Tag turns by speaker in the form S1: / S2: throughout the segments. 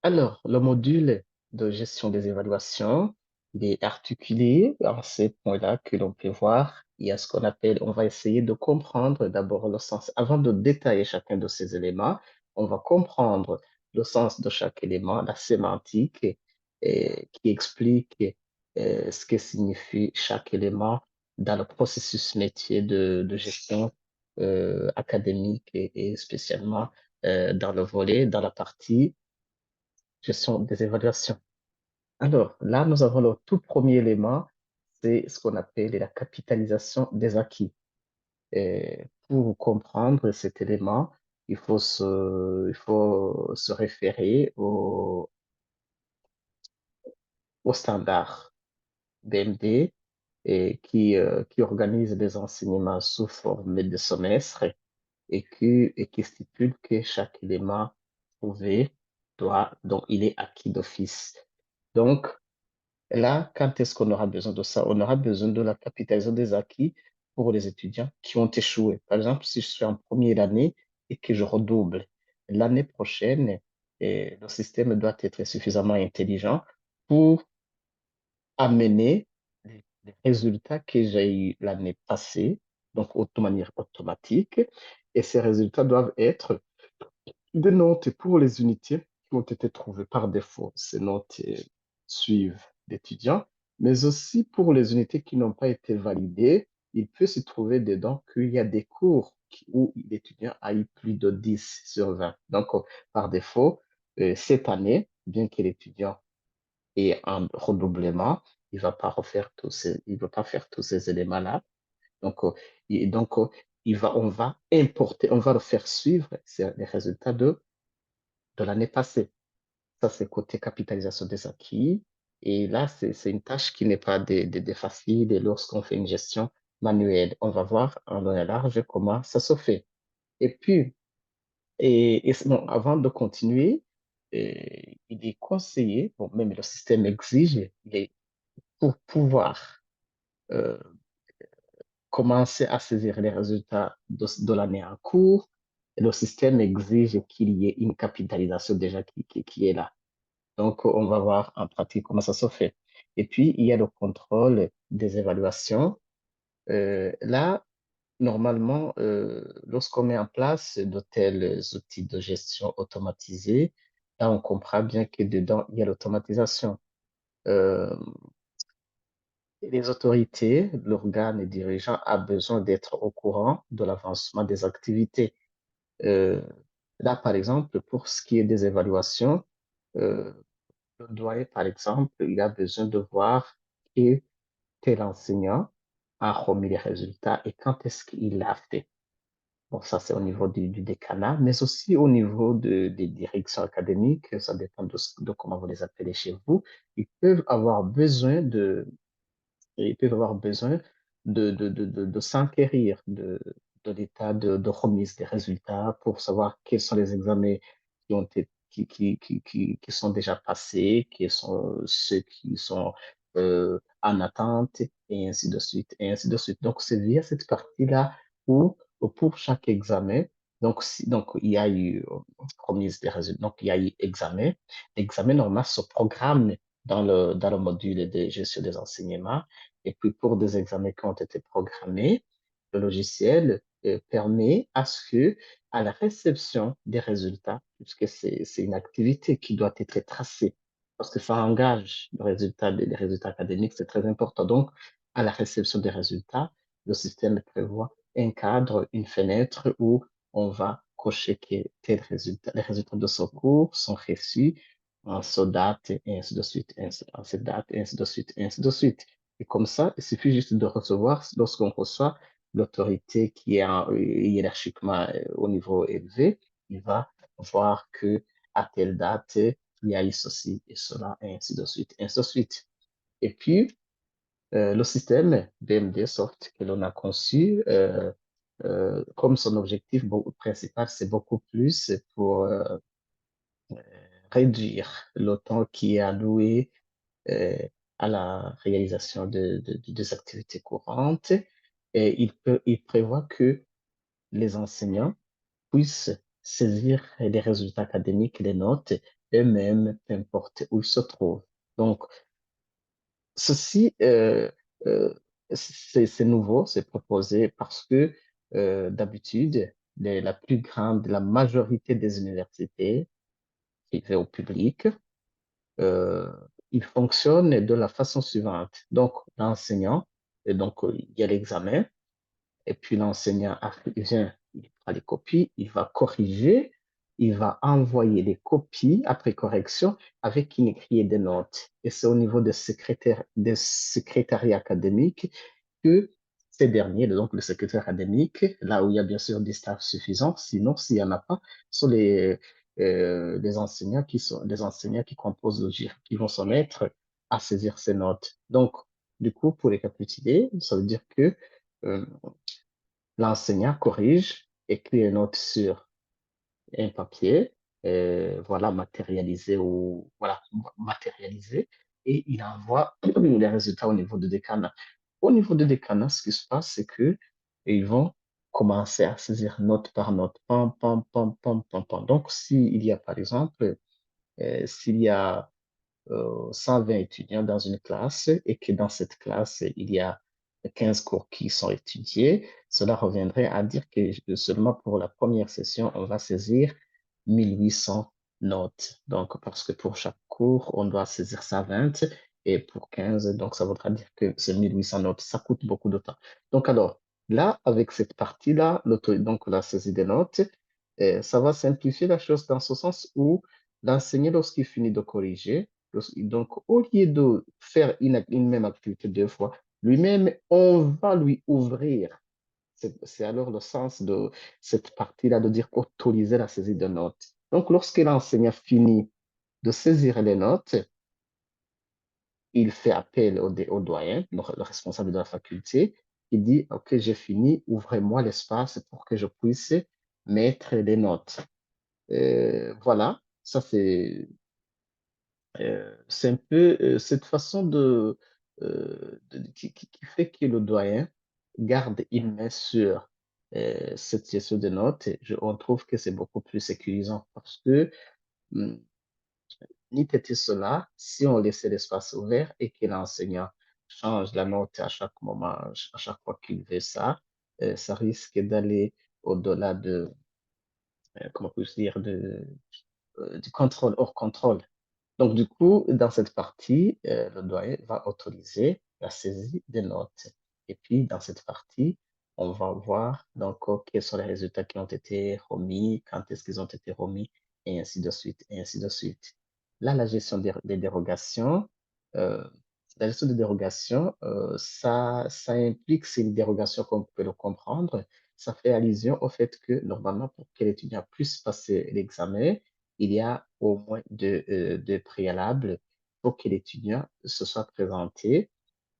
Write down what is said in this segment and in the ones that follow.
S1: Alors, le module de gestion des évaluations, il est articulé en ces points-là que l'on peut voir. Il y a ce qu'on appelle, on va essayer de comprendre d'abord le sens. Avant de détailler chacun de ces éléments, on va comprendre le sens de chaque élément, la sémantique, qui explique ce que signifie chaque élément dans le processus métier de gestion académique et spécialement dans le volet, dans la partie gestion des évaluations. Alors, là, nous avons le tout premier élément, c'est ce qu'on appelle la capitalisation des acquis. Et pour comprendre cet élément, il faut se référer au standard BMD qui organise les enseignements sous forme de semestre et qui stipule que chaque élément trouvé donc il est acquis d'office. Donc, là, quand est-ce qu'on aura besoin de ça? On aura besoin de la capitalisation des acquis pour les étudiants qui ont échoué. Par exemple, si je suis en première année et que je redouble, l'année prochaine, le système doit être suffisamment intelligent pour amener les résultats que j'ai eu l'année passée, donc de manière automatique. Et ces résultats doivent être des notes pour les unités qui ont été trouvées par défaut. Ces notes suivent l'étudiant, mais aussi pour les unités qui n'ont pas été validées, il peut se trouver dedans qu'il y a des cours où l'étudiant a eu plus de 10 sur 20. Donc, par défaut, cette année, bien que l'étudiant ait un redoublement, il va pas faire tous ces éléments-là. Donc, donc on va importer, on va le faire suivre les résultats de l'année passée. Ça, c'est côté capitalisation des acquis. Et là, c'est une tâche qui n'est pas de facile. Et lorsqu'on fait une gestion manuelle, on va voir en long et large comment ça se fait. Et puis, bon, avant de continuer, il est conseillé, bon, même le système exige, pour pouvoir euh, commencer à saisir les résultats de l'année en cours, le système exige qu'il y ait une capitalisation déjà qui est là. Donc, on va voir en pratique comment ça se fait. Et puis, il y a le contrôle des évaluations. Là, normalement, lorsqu'on met en place de tels outils de gestion automatisés, là, on comprend bien que dedans, il y a l'automatisation. Euh, les autorités, l'organe dirigeant a besoin d'être au courant de l'avancement des activités. Euh, Là, par exemple, pour ce qui est des évaluations, euh, le doyen, par exemple, il a besoin de voir que tel enseignant a remis les résultats et quand est-ce qu'il l'a fait. Bon, ça, c'est au niveau du décanat, mais aussi au niveau des directions académiques, ça dépend de comment vous les appelez chez vous. Ils peuvent avoir besoin ils peuvent avoir besoin de s'enquérir de l'état de remise des résultats pour savoir quels sont les examens qui ont été, qui sont déjà passés, quels sont ceux qui sont en attente, et ainsi de suite, et ainsi de suite. Donc, c'est via cette partie-là où, pour chaque examen, donc il y a eu remise des résultats, donc il y a eu examen. L'examen normal se programme dans le module de gestion des enseignements. Et puis, pour des examens qui ont été programmés, le logiciel permet à ce que, à la réception des résultats, puisque c'est une activité qui doit être tracée, parce que ça engage les résultats académiques, c'est très important. Donc, à la réception des résultats, le système prévoit un cadre, une fenêtre où on va cocher que les résultats de ce cours sont reçus en ce date, et ainsi de suite, en cette date, et ainsi de suite, et ainsi de suite. Et comme ça, il suffit juste de recevoir, lorsqu'on reçoit l'autorité qui est hiérarchiquement au niveau élevé, il va voir que à telle date, il y a eu ceci et cela, et ainsi de suite, et ainsi de suite. Et puis, le système BMD Soft que l'on a conçu, comme son objectif principal, c'est beaucoup plus pour réduire le temps qui est alloué euh, à la réalisation des activités courantes. Et il prévoit que les enseignants puissent saisir les résultats académiques, les notes, eux-mêmes, peu importe où ils se trouvent. Donc, ceci, euh, c'est nouveau, c'est proposé parce que d'habitude, la majorité des universités privées ou publiques, euh, ils fonctionnent de la façon suivante. Donc, l'enseignant, et donc il y a l'examen, et puis l'enseignant vient, il prend les copies, il va corriger, il va envoyer les copies après correction avec une écrit des notes. Et c'est au niveau des secrétariats académiques que ces derniers, donc le secrétaire académique, là où il y a bien sûr des staffs suffisants, sinon s'il n'y en a pas, sont les enseignants qui composent le GIR, qui vont se mettre à saisir ces notes. Donc, du coup, pour récapituler, ça veut dire que euh, l'enseignant corrige, écrit une note sur un papier, voilà, matérialisé, et il envoie les résultats au niveau de décanat. Au niveau de décanat, ce qui se passe, c'est que ils vont commencer à saisir note par note, pam, pam, pam, pam, pam, pam. Donc, s'il y a, par exemple, s'il y a 120 étudiants dans une classe et que dans cette classe, il y a 15 cours qui sont étudiés, cela reviendrait à dire que seulement pour la première session, on va saisir 1800 notes. Donc, parce que pour chaque cours, on doit saisir 120 et pour 15, donc ça voudra dire que c'est 1800 notes. Ça coûte beaucoup de temps. Donc, alors, là, avec cette partie-là, donc la saisie des notes, ça va simplifier la chose dans ce sens où l'enseignant, lorsqu'il finit de corriger, donc, au lieu de faire une même activité deux fois, lui-même, on va lui ouvrir. C'est alors le sens de cette partie-là de dire autoriser la saisie de notes. Donc, lorsque l'enseignant finit de saisir les notes, il fait appel au doyen, donc le responsable de la faculté. Il dit, OK, j'ai fini, ouvrez-moi l'espace pour que je puisse mettre les notes. Voilà, ça c'est un peu cette façon qui fait que le doyen garde une main sur cette gestion de notes. On trouve que c'est beaucoup plus sécurisant parce que hum, ni était cela, si on laissait l'espace ouvert et que l'enseignant change la note à chaque moment, à chaque fois qu'il veut ça, ça risque d'aller au-delà comment puis-je dire, du contrôle hors contrôle. Donc, du coup, dans cette partie, le doyen va autoriser la saisie des notes. Et puis, dans cette partie, on va voir donc quels sont les résultats qui ont été remis, quand est-ce qu'ils ont été remis, et ainsi de suite, et ainsi de suite. Là, la gestion des dérogations, euh, la gestion des dérogations, ça implique, c'est une dérogation comme on peut le comprendre, ça fait allusion au fait que normalement, pour que l'étudiant puisse passer l'examen, il y a au moins deux préalables pour que l'étudiant se soit présenté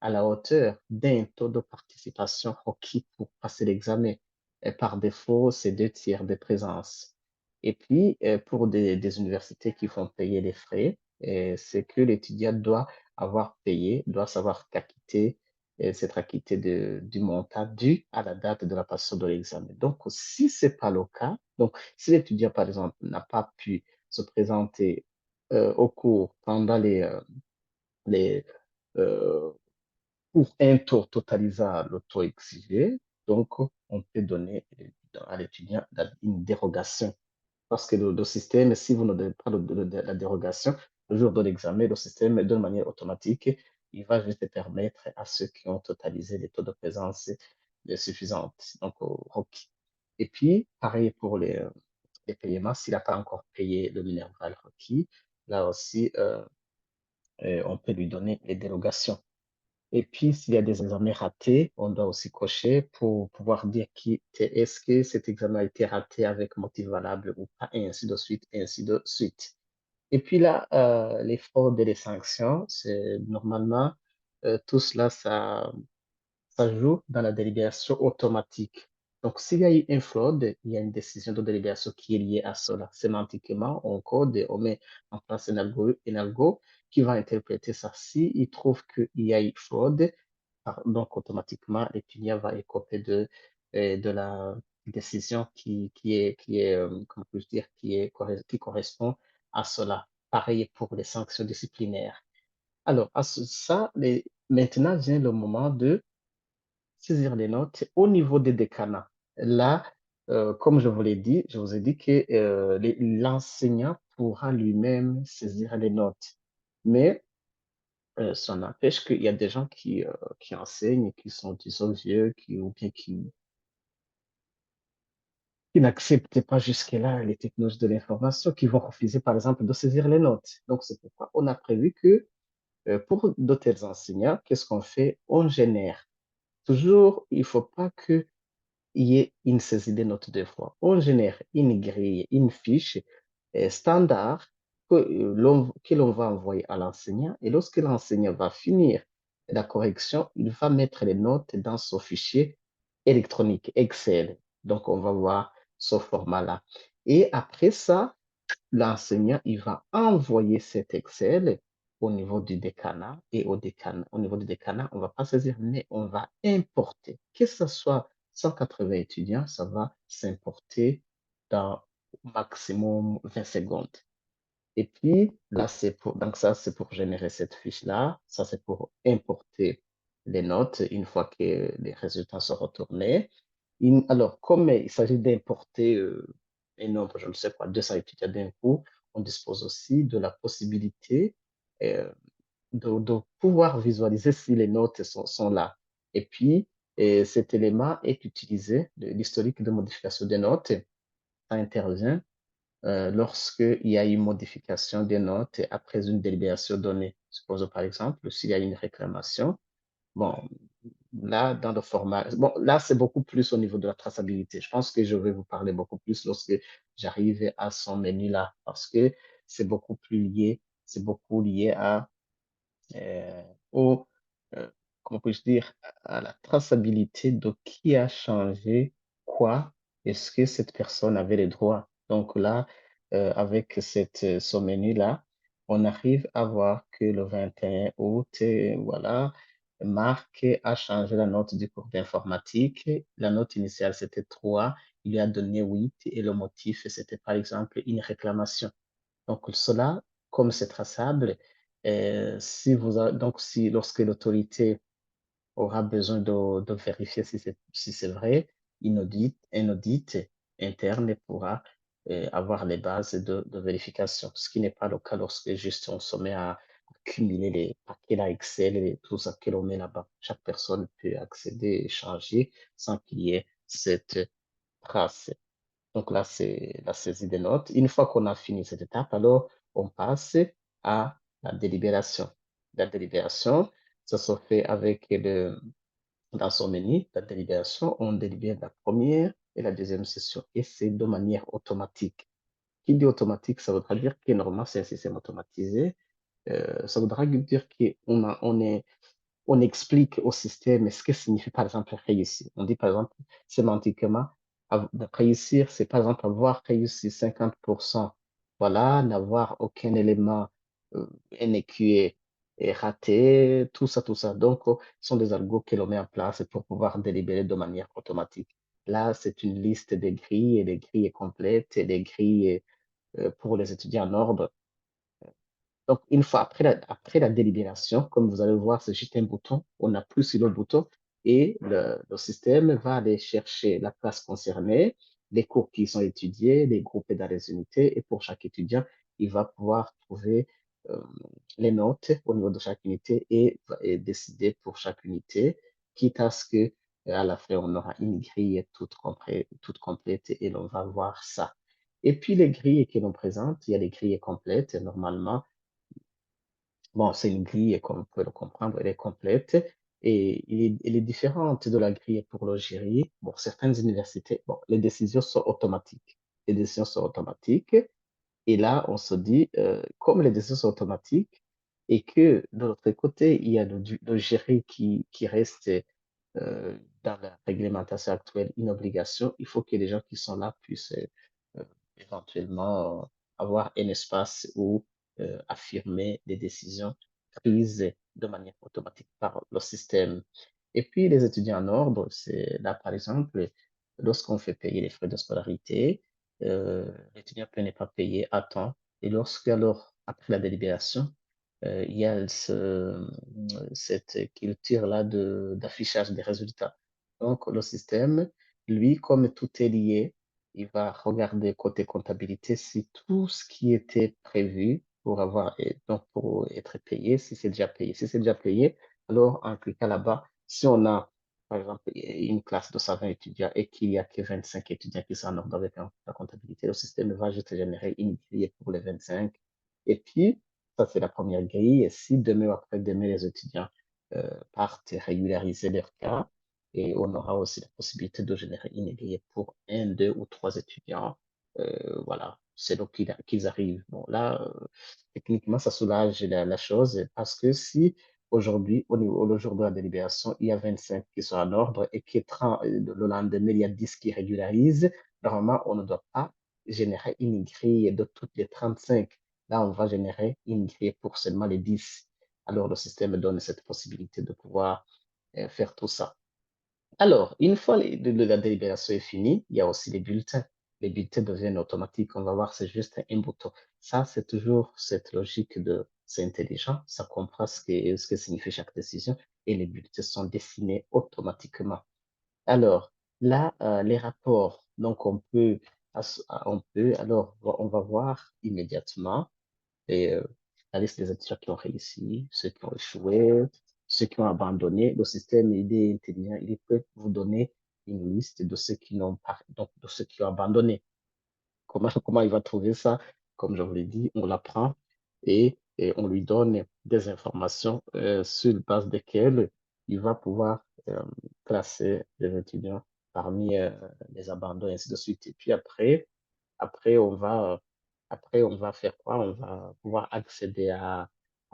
S1: à la hauteur d'un taux de participation requis pour passer l'examen. Et par défaut, c'est deux tiers de présence. Et puis, pour des universités qui font payer les frais, c'est que l'étudiant doit avoir payé, doit savoir qu'acquitter, s'être acquitté du montant dû à la date de la passation de l'examen. Donc, si ce n'est pas le cas, donc si l'étudiant, par exemple, n'a pas pu se présenter au cours pendant les, euh, pour un taux totalisant le taux exigé, donc on peut donner à l'étudiant une dérogation. Parce que le système, si vous ne donnez pas la dérogation, le jour de l'examen, le système, de manière automatique, il va juste permettre à ceux qui ont totalisé les taux de présence suffisants, donc requis. Et puis, pareil pour les paiements, s'il n'a pas encore payé le minéral requis, là aussi, on peut lui donner les dérogations. Et puis, s'il y a des examens ratés, on doit aussi cocher pour pouvoir dire est-ce que cet examen a été raté avec motif valable ou pas, et ainsi de suite, et ainsi de suite. Et puis là, les fraudes et les sanctions, c'est normalement, tout cela, ça joue dans la délibération automatique. Donc, s'il y a eu une fraude, il y a une décision de délibération qui est liée à cela. Sémantiquement, on code et on met en place un algo qui va interpréter ça. S'il trouve qu'il y a eu fraude, donc automatiquement, l'étudiant va écoper de la décision comment puis-je dire, qui correspond à cela. pareil pour les sanctions disciplinaires. Alors, maintenant vient le moment de saisir les notes au niveau des décanats. Là, comme je vous ai dit que l'enseignant pourra lui-même saisir les notes. Mais ça n'empêche qu'il y a des gens qui enseignent, qui sont, disons, vieux, ou bien qui n'acceptent pas jusque-là les technologies de l'information, qui vont refuser, par exemple, de saisir les notes. Donc, c'est pourquoi on a prévu que pour de tels enseignants, qu'est-ce qu'on fait? On génère. Toujours, il ne faut pas qu'il y ait une saisie des notes deux fois. On génère une grille, une fiche standard que l'on va envoyer à l'enseignant. Et lorsque l'enseignant va finir la correction, il va mettre les notes dans son fichier électronique Excel. Donc, on va voir ce format-là. Et après ça, l'enseignant, il va envoyer cet Excel au niveau du décanat et au niveau du décanat, on ne va pas saisir, mais on va importer. Que ce soit 180 étudiants, ça va s'importer dans maximum 20 secondes. Et puis, là, donc ça, c'est pour générer cette fiche-là. Ça, c'est pour importer les notes une fois que les résultats sont retournés. Alors, comme il s'agit d'importer un nombre, je ne sais pas, 200 étudiants d'un coup, on dispose aussi de la possibilité euh, de pouvoir visualiser si les notes sont là. Et puis, cet élément est utilisé, l'historique de modification des notes, ça intervient lorsqu'il y a une modification des notes après une délibération donnée. Supposons par exemple, s'il y a une réclamation, bon, là, dans le format, bon, là, c'est beaucoup plus au niveau de la traçabilité. Je pense que je vais vous parler beaucoup plus lorsque j'arrive à son menu là, parce que c'est beaucoup lié euh, au, euh, comment puis-je dire, à la traçabilité de qui a changé quoi, est-ce que cette personne avait les droits. Donc là, avec ce menu-là, on arrive à voir que le 21 août, voilà, Marc a changé la note du cours d'informatique. La note initiale, c'était 3, il lui a donné 8 et le motif, c'était par exemple une réclamation. Donc, cela, comme c'est traçable, donc si lorsque l'autorité aura besoin de vérifier si c'est vrai, un audit interne pourra avoir les bases de vérification, ce qui n'est pas le cas lorsque juste on se met à cumuler les paquets là, Excel et tout ça que l'on met là-bas. Chaque personne peut accéder et changer sans qu'il y ait cette trace. Donc là, c'est la saisie des notes. Une fois qu'on a fini cette étape, alors on passe à la délibération. La délibération, ça se fait dans son menu, la délibération, on délibère la première et la deuxième session et c'est de manière automatique. Qui dit automatique, ça voudra dire que normalement, c'est un système automatisé. Ça voudra dire on explique au système ce que signifie par exemple réussir. On dit par exemple sémantiquement, réussir, c'est par exemple avoir réussi 50%, voilà, n'avoir aucun élément NQE est raté, tout ça, tout ça. Donc, ce sont des algos que l'on met en place pour pouvoir délibérer de manière automatique. Là, c'est une liste des grilles et des grilles complètes et des grilles pour les étudiants en ordre. Donc, une fois après la délibération, comme vous allez le voir, c'est juste un bouton. On appuie sur le bouton et le système va aller chercher la classe concernée, les cours qui sont étudiés, les groupes dans les unités. Et pour chaque étudiant, il va pouvoir trouver euh, les notes au niveau de chaque unité et décider pour chaque unité, quitte à ce que à la fin, on aura une grille toute complète et l'on va voir ça. Et puis, les grilles que l'on présente, il y a les grilles complètes. Normalement, bon, c'est une grille, comme vous pouvez le comprendre, elle est complète et elle est différente de la grille pour le jury. Bon, certaines universités, bon, les décisions sont automatiques. Les décisions sont automatiques et là, on se dit, comme les décisions sont automatiques et que de l'autre côté, il y a le jury qui reste dans la réglementation actuelle une obligation, il faut que les gens qui sont là puissent euh, éventuellement avoir un espace où affirmer des décisions prises de manière automatique par le système. Et puis, les étudiants en ordre, c'est là, par exemple, lorsqu'on fait payer les frais de scolarité, l'étudiant peut ne pas payer à temps. Et lorsque alors après la délibération, il y a cette culture-là d'affichage des résultats. Donc, le système, lui, comme tout est lié, il va regarder côté comptabilité si tout ce qui était prévu pour avoir, donc pour être payé, si c'est déjà payé. Si c'est déjà payé, alors en cliquant là-bas, si on a, par exemple, une classe de 120 étudiants et qu'il n'y a que 25 étudiants qui sont en ordre avec la comptabilité, le système va juste générer une grille pour les 25. Et puis, ça, c'est la première grille. Et si demain ou après-demain, les étudiants partent régulariser leur cas, et on aura aussi la possibilité de générer une grille pour un, deux ou trois étudiants. Voilà, c'est donc qu'ils arrivent. Bon, là, techniquement, ça soulage la chose parce que si aujourd'hui, au jour de la délibération, il y a 25 qui sont en ordre et que le lendemain, il y a 10 qui régularisent, normalement, on ne doit pas générer une grille de toutes les 35. Là, on va générer une grille pour seulement les 10. Alors, le système donne cette possibilité de pouvoir faire tout ça. Alors, une fois la délibération est finie, il y a aussi les bulletins. Les bulletins deviennent automatiques. On va voir, c'est juste un bouton. Ça, c'est toujours cette logique de c'est intelligent, ça comprend ce que signifie chaque décision et les bulletins sont dessinés automatiquement. Alors, là, les rapports, donc alors, on va voir immédiatement et la liste des étudiants qui ont réussi, ceux qui ont échoué, ceux qui ont abandonné. Le système, il est intelligent, il peut vous donner une liste de ceux qui n'ont pas, donc de ceux qui ont abandonné. Comment il va trouver ça? Comme je vous l'ai dit, on l'apprend et on lui donne des informations sur base desquelles il va pouvoir classer les étudiants parmi les abandons et ainsi de suite. Et puis après, on va faire quoi? On va pouvoir accéder à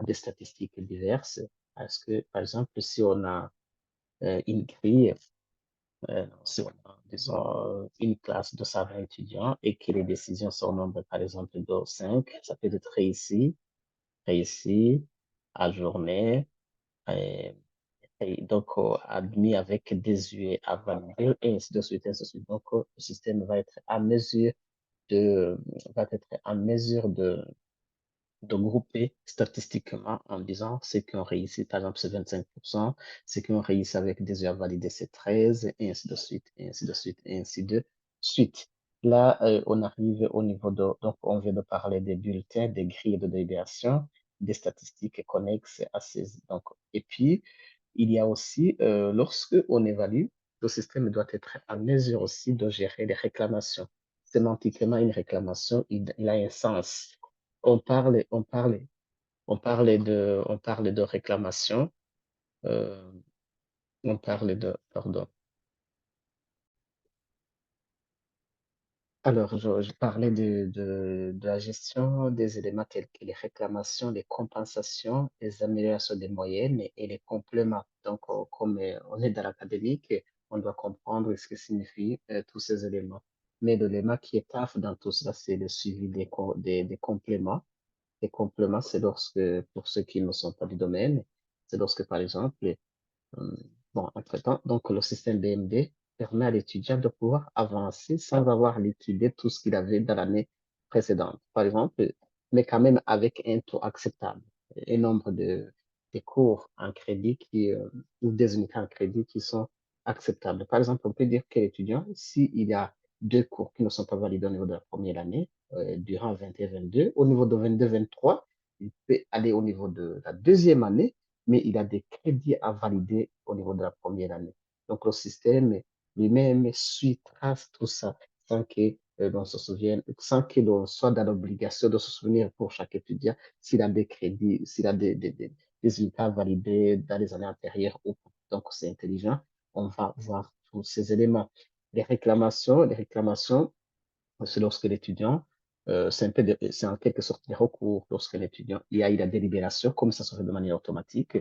S1: des statistiques diverses. Parce que, par exemple, si on a une grille, si on a, disons, une classe de 120 étudiants et que les décisions sont au nombre, par exemple, de 5, ça peut être réussi, réussi, ajourné, et, et donc admis avec désuet à valider, et ainsi de suite, ainsi de suite. Donc, le système de, va être en mesure de grouper statistiquement en disant ceux qui ont réussi, par exemple, c'est 25%, ceux qui ont réussi avec des heures validées, c'est 13, et ainsi de suite, et ainsi de suite, et ainsi de suite. Là, on arrive au niveau donc on vient de parler des bulletins, des grilles de délibération, des statistiques connexes à ces, donc, et puis, il y a aussi, lorsque on évalue, le système doit être en mesure aussi de gérer les réclamations. Sémantiquement, une réclamation, il a un sens. On parle, on parle, on parle de réclamation, euh, on parle de, pardon. Alors, je parlais de la gestion des éléments tels que les réclamations, les compensations, les améliorations des moyennes et les compléments. Donc, comme on est dans l'académique, on doit comprendre ce que signifient tous ces éléments. Mais l'élément qui est taf dans tout cela, c'est le suivi des compléments. Les compléments, c'est lorsque, pour ceux qui ne sont pas du domaine, c'est lorsque, par exemple, euh, bon, entre-temps, donc le système BMD permet à l'étudiant de pouvoir avancer sans avoir à étudier tout ce qu'il avait dans l'année précédente, par exemple, mais quand même avec un taux acceptable, un nombre de cours en crédit ou des unités en crédit qui sont acceptables. Par exemple, on peut dire que l'étudiant, s'il y a deux cours qui ne sont pas validés au niveau de la première année, durant 21-22, au niveau de 22-23, il peut aller au niveau de la deuxième année mais il a des crédits à valider au niveau de la première année. Donc, le système lui-même suit, trace tout ça sans que l'on se souvienne, sans que l'on soit dans l'obligation de se souvenir pour chaque étudiant s'il a des crédits, s'il a des résultats validés dans les années antérieures ou pas. Donc, c'est intelligent. On va voir tous ces éléments. Les réclamations, c'est lorsque l'étudiant, c'est en quelque sorte des recours lorsque l'étudiant, il y a eu la délibération, comme ça se fait de manière automatique.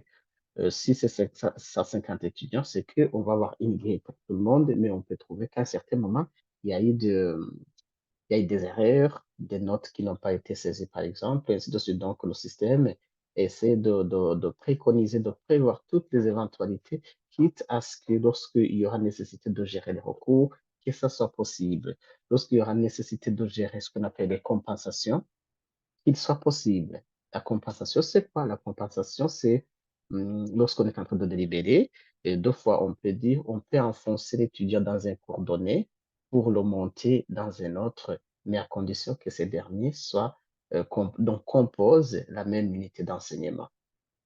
S1: Si c'est 150 étudiants, c'est qu'on va avoir une grille pour tout le monde, mais on peut trouver qu'à un certain moment, il y a eu il y a eu des erreurs, des notes qui n'ont pas été saisies, par exemple, et ainsi de suite. Donc, le système essaie de préconiser, de prévoir toutes les éventualités, quitte à ce que lorsqu'il y aura nécessité de gérer les recours, que ça soit possible. Lorsqu'il y aura nécessité de gérer ce qu'on appelle les compensations, qu'il soit possible. La compensation, c'est quoi? La compensation, c'est lorsqu'on est en train de délibérer, et deux fois, on peut dire, on peut enfoncer l'étudiant dans un cours donné pour le monter dans un autre, mais à condition que ces derniers soient, donc composent la même unité d'enseignement.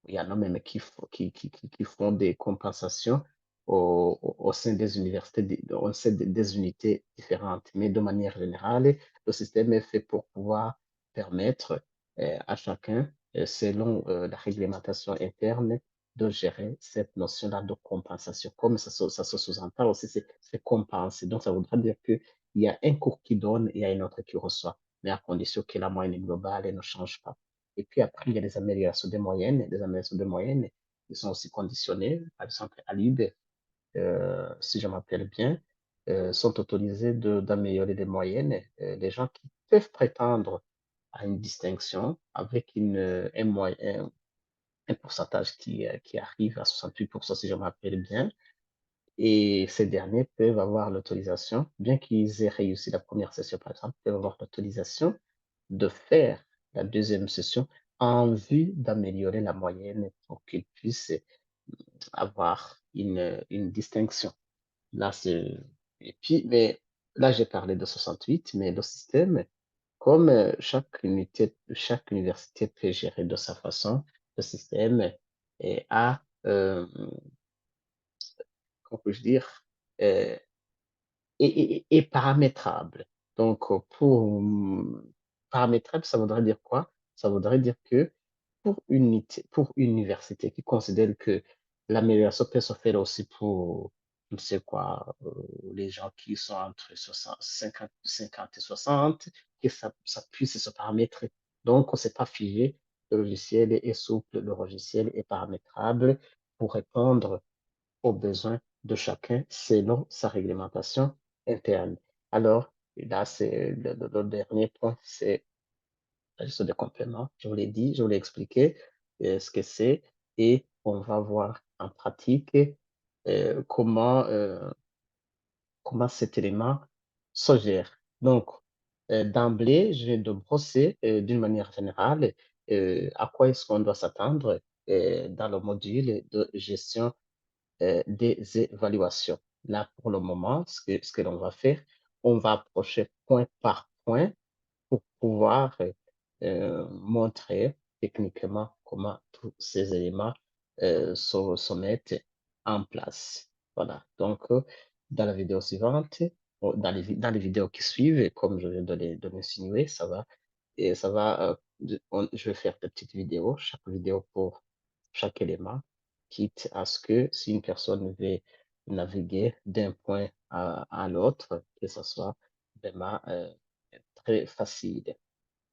S1: Il y en a même qui font des compensations au sein des universités, au sein des unités différentes. Mais de manière générale, le système est fait pour pouvoir permettre à chacun, selon la réglementation interne, de gérer cette notion-là de compensation. Comme ça se sous-entend aussi, c'est compenser. Donc, ça voudrait dire qu'il y a un cours qui donne et il y a un autre qui reçoit, mais à condition que la moyenne globale elle ne change pas. Et puis après, il y a les améliorations des moyennes. Les améliorations de moyennes qui sont aussi conditionnées. Par exemple, à l'IB, si je m'appelle bien, sont autorisés d'améliorer les moyennes. Les gens qui peuvent prétendre à une distinction avec un pourcentage qui arrive à 68%, si je m'appelle bien. Et ces derniers peuvent avoir l'autorisation, bien qu'ils aient réussi la première session, par exemple, peuvent avoir l'autorisation de faire la deuxième session en vue d'améliorer la moyenne pour qu'ils puissent avoir une distinction. Là, c'est, et puis, mais là, j'ai parlé de 68, mais le système, comme chaque université peut gérer de sa façon, le système a, comment peux-je dire, euh, est paramétrable. Donc, paramétrable, ça voudrait dire quoi? Ça voudrait dire que pour une université qui considère que l'amélioration peut se faire aussi pour, je ne sais quoi, les gens qui sont entre 50 et 60, que ça puisse se paramétrer. Donc, on ne s'est pas figé. Le logiciel est souple, le logiciel est paramétrable pour répondre aux besoins de chacun selon sa réglementation interne. Alors, là, c'est le dernier point, c'est la gestion des compléments. Je vous l'ai dit, je vous l'ai expliqué ce que c'est et on va voir en pratique comment cet élément se gère. Donc, d'emblée, je viens de brosser d'une manière générale à quoi est-ce qu'on doit s'attendre dans le module de gestion des évaluations. Là, pour le moment, ce que l'on va faire, on va approcher point par point pour pouvoir montrer techniquement comment tous ces éléments se mettent en place. Voilà. Donc, dans la vidéo suivante, dans les vidéos qui suivent, comme je viens de l'insinuer, je vais faire des petites vidéos, chaque vidéo pour chaque élément, quitte à ce que si une personne veut naviguer d'un point à l'autre, que ce soit vraiment très facile.